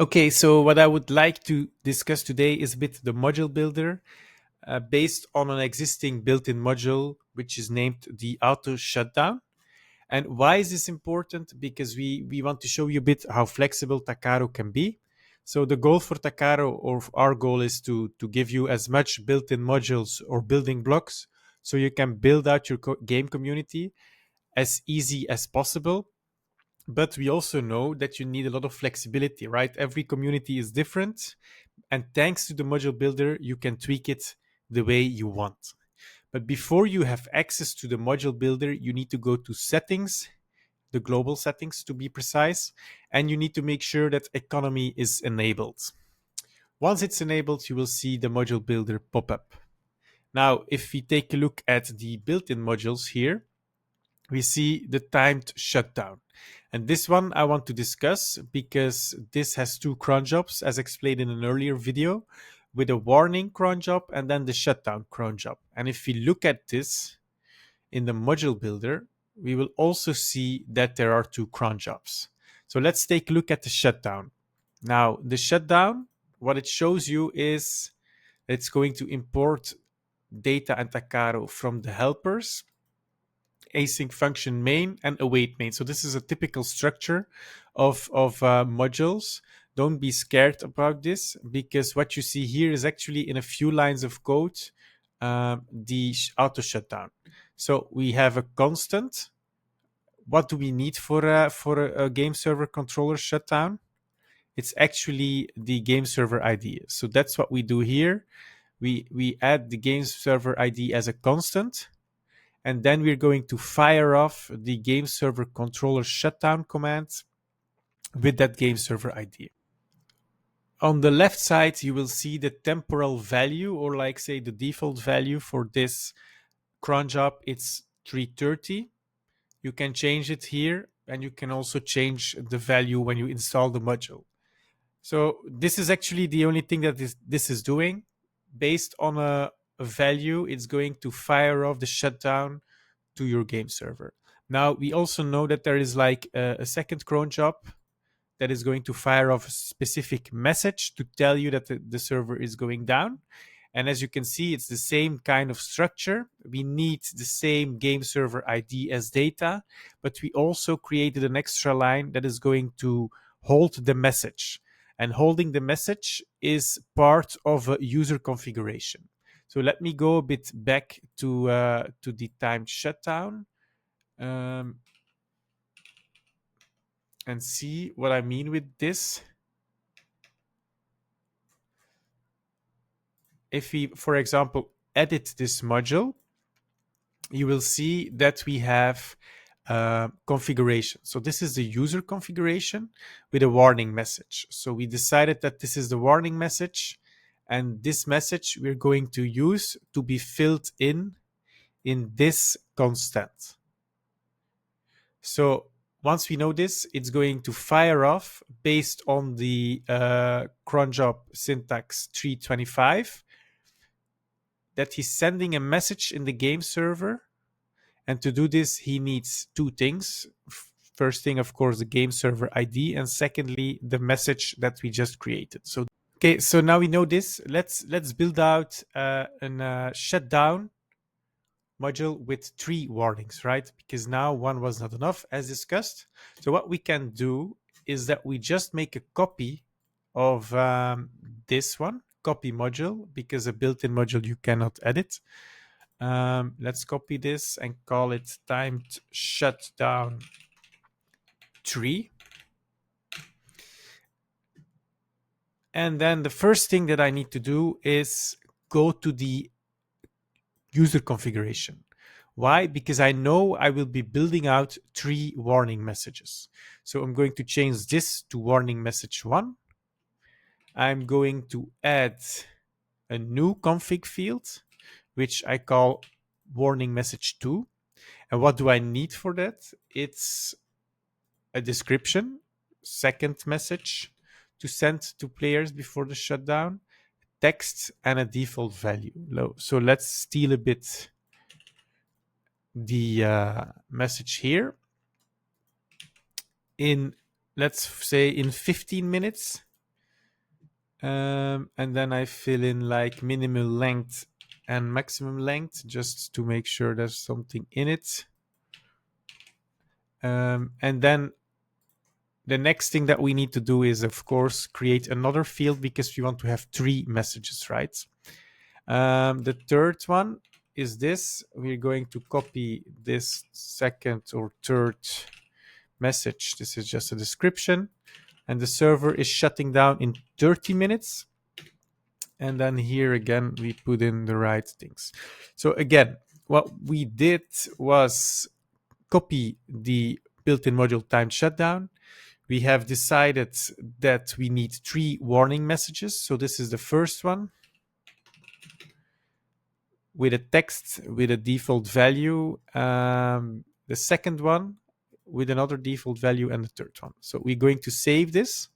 Okay, so what I would like to discuss today is a bit the module builder based on an existing built-in module, which is named the Auto-Shutdown. And why is this important? Because we want to show you a bit how flexible Takaro can be. So the goal for Takaro, or our goal, is to give you as much built-in modules or building blocks so you can build out your game community as easy as possible. But we also know that you need a lot of flexibility, right? Every community is different. And thanks to the module builder, you can tweak it the way you want. But before you have access to the module builder, you need to go to settings, the global settings to be precise, and you need to make sure that economy is enabled. Once it's enabled, you will see the module builder pop up. Now, if we take a look at the built-in modules here, we see the timed shutdown. And this one I want to discuss because this has two cron jobs, as explained in an earlier video, with a warning cron job and then the shutdown cron job. And if we look at this in the module builder, we will also see that there are two cron jobs. So let's take a look at the shutdown. Now, the shutdown, what it shows you is it's going to import data and Takaro from the helpers, async function main, and await main. So this is a typical structure of modules. Don't be scared about this, because what you see here is actually in a few lines of code the auto shutdown. So we have a constant. What do we need for a game server controller shutdown? It's actually the game server ID. So that's what we do here. We add the game server ID as a constant, and then we're going to fire off the game server controller shutdown command with that game server ID. On the left side, you will see the temporal value, or like say the default value for this cron job. It's 330. You can change it here, and you can also change the value when you install the module. So this is actually the only thing that this is doing. Based on a value, it's going to fire off the shutdown to your game server. Now, we also know that there is like a second cron job that is going to fire off a specific message to tell you that the server is going down. And as you can see, it's the same kind of structure. We need the same game server ID as data, but we also created an extra line that is going to hold the message. And holding the message is part of a user configuration. So let me go a bit back to the timed shutdown and see what I mean with this. If we, for example, edit this module, you will see that we have configuration. So this is the user configuration with a warning message. So we decided that this is the warning message, and this message we're going to use to be filled in this constant. So once we know this, it's going to fire off based on the cron job syntax 325 that he's sending a message in the game server. And to do this, he needs two things. First thing, of course, the game server ID, and secondly, the message that we just created. So, okay, so now we know this. Let's build out a shutdown module with 3 warnings, right? Because now one was not enough, as discussed. So what we can do is that we just make a copy of this one, copy module, because a built-in module you cannot edit. Let's copy this and call it timed shutdown 3. And then the first thing that I need to do is go to the user configuration. Why? Because I know I will be building out 3 warning messages. So I'm going to change this to warning message 1. I'm going to add a new config field, which I call warning message 2. And what do I need for that? It's a description, second message to send to players before the shutdown, text, and a default value. So let's steal a bit the message here. In, let's say, in 15 minutes, And then I fill in like minimum length and maximum length just to make sure there's something in it. And then the next thing that we need to do is, of course, create another field because we want to have 3 messages, right? The third one is this. We're going to copy this second or third message. This is just a description. And the server is shutting down in 30 minutes. And then here again, we put in the right things. So again, what we did was copy the built-in module timed shutdown. We have decided that we need 3 warning messages. So this is the first one with a text with a default value. The second one with another default value, and the third one. So we're going to save this.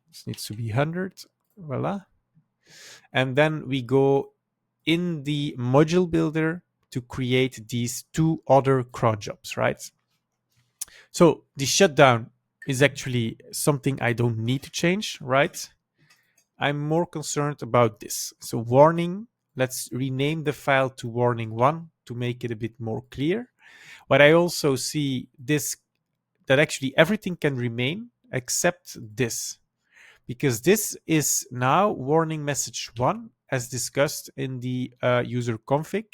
This needs to be 100. Voila. And then we go in the module builder to create these 2 other cron jobs, right? So the shutdown is actually something I don't need to change, right? I'm more concerned about this. So warning, let's rename the file to warning1 to make it a bit more clear. But I also see this, that actually everything can remain except this, because this is now warning message 1 as discussed in the user config.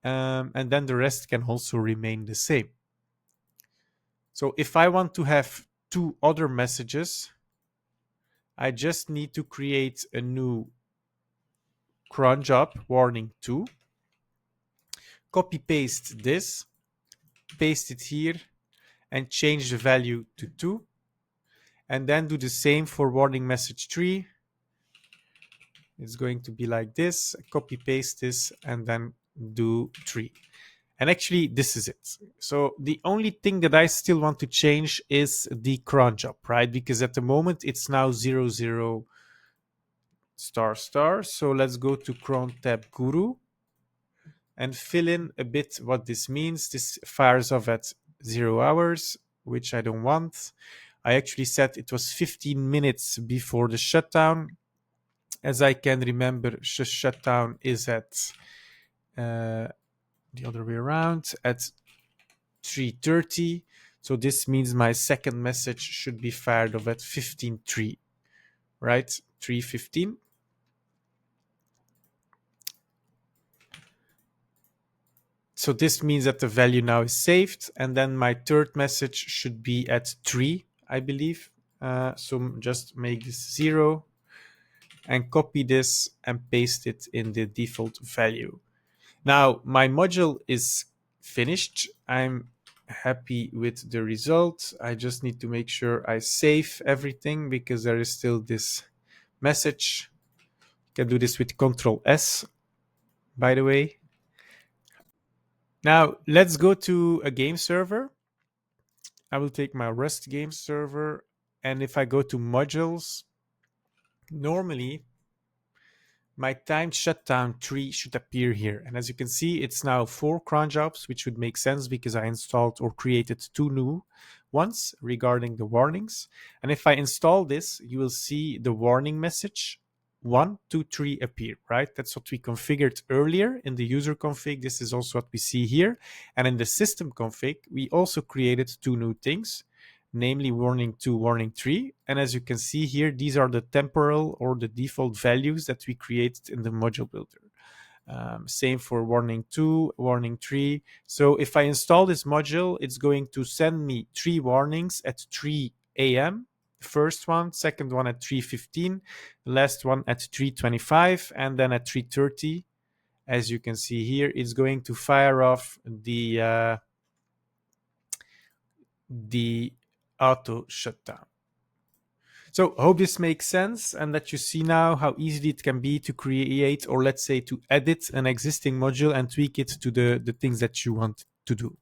And then the rest can also remain the same. So if I want to have 2 other messages, I just need to create a new cron job warning2, copy paste this, paste it here, and change the value to 2, and then do the same for warning message 3. It's going to be like this, copy paste this, and then do 3. And actually, this is it. So the only thing that I still want to change is the cron job, right? Because at the moment, it's now 00 star star. So let's go to cron tab guru and fill in a bit what this means. This fires off at 0 hours, which I don't want. I actually said it was 15 minutes before the shutdown. As I can remember, shutdown is at the other way around, at 3:30. So this means my second message should be fired off at 15:03, right? 3:15. So this means that the value now is saved, and then my third message should be at 3, I believe. So just make this 0 and copy this and paste it in the default value. Now my module is finished. I'm happy with the result. I just need to make sure I save everything because there is still this message. You can do this with Control S, by the way. Now let's go to a game server. I will take my Rust game server, and if I go to modules, normally my timed shutdown tree should appear here. And as you can see, it's now 4 cron jobs, which would make sense because I installed or created 2 new ones regarding the warnings. And if I install this, you will see the warning message 1, 2, 3 appear, right? That's what we configured earlier in the user config. This is also what we see here. And in the system config, we also created 2 new things, namely warning 2, warning 3. And as you can see here, these are the temporal or the default values that we created in the module builder. Same for warning 2, warning 3. So if I install this module, it's going to send me 3 warnings at 3 a.m. The first one, second one at 3:15, the last one at 3:25, and then at 3:30. As you can see here, it's going to fire off the auto shutdown. So hope this makes sense and that you see now how easy it can be to create, or let's say to edit an existing module and tweak it to the things that you want to do.